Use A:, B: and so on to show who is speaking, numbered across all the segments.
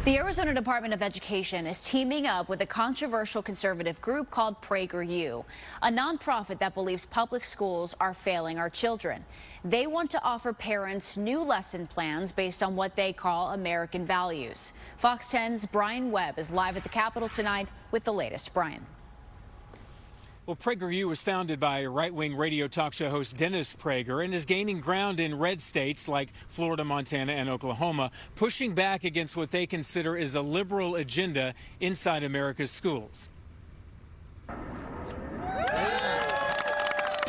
A: The Arizona Department of Education is teaming up with a controversial conservative group called PragerU, a nonprofit that believes public schools are failing our children. They want to offer parents new lesson plans based on what they call American values. Fox 10's Brian Webb is live at the Capitol tonight with the latest. Brian.
B: Well, PragerU was founded by right-wing radio talk show host Dennis Prager and is gaining ground in red states like Florida, Montana, and Oklahoma, pushing back against what they consider is a liberal agenda inside America's schools.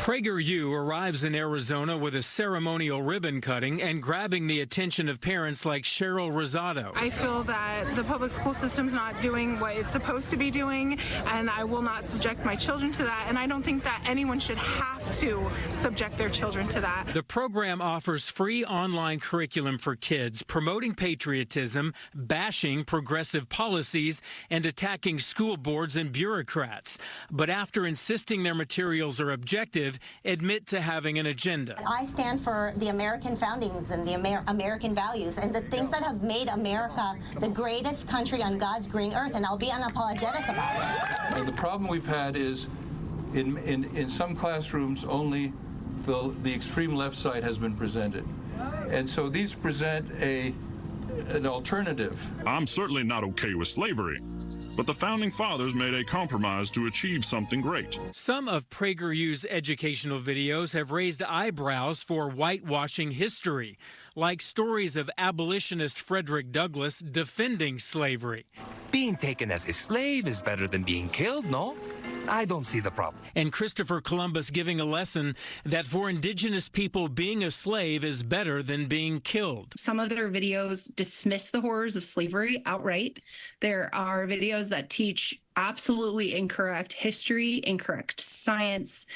B: PragerU arrives in Arizona with a ceremonial ribbon cutting and grabbing the attention of parents like Cheryl Rosado.
C: I feel that the public school system's not doing what it's supposed to be doing, and I will not subject my children to that, and I don't think that anyone should have to subject their children to that.
B: The program offers free online curriculum for kids, promoting patriotism, bashing progressive policies, and attacking school boards and bureaucrats. But after insisting their materials are objective, admit to having an agenda.
D: I stand for the American foundings and the American values and the things that have made America the greatest country on God's green earth, and I'll be unapologetic about it.
E: And the problem we've had is in some classrooms only the extreme left side has been presented. And so these present an alternative.
F: I'm certainly not okay with slavery, but the Founding Fathers made a compromise to achieve something great.
B: Some of PragerU's educational videos have raised eyebrows for whitewashing history, like stories of abolitionist Frederick Douglass defending slavery.
G: Being taken as a slave is better than being killed, no? I don't see the problem.
B: And Christopher Columbus giving a lesson that for indigenous people, being a slave is better than being killed.
H: Some of their videos dismiss the horrors of slavery outright. There are videos that teach absolutely incorrect history, incorrect science.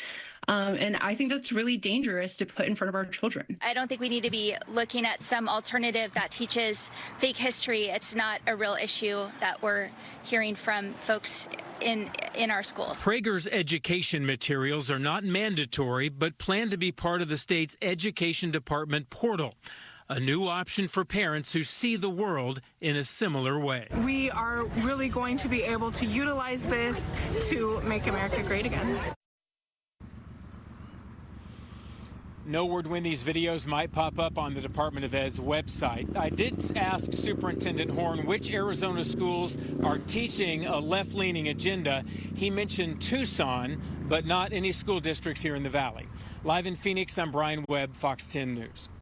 H: And I think that's really dangerous to put in front of our children.
I: I don't think we need to be looking at some alternative that teaches fake history. It's not a real issue that we're hearing from folks in our schools.
B: Prager's education materials are not mandatory, but plan to be part of the state's education department portal, a new option for parents who see the world in a similar way.
C: We are really going to be able to utilize this to make America great again.
B: No word when these videos might pop up on the Department of Ed's website. I did ask Superintendent Horn which Arizona schools are teaching a left-leaning agenda. He mentioned Tucson, but not any school districts here in the Valley. Live in Phoenix, I'm Brian Webb, Fox 10 News.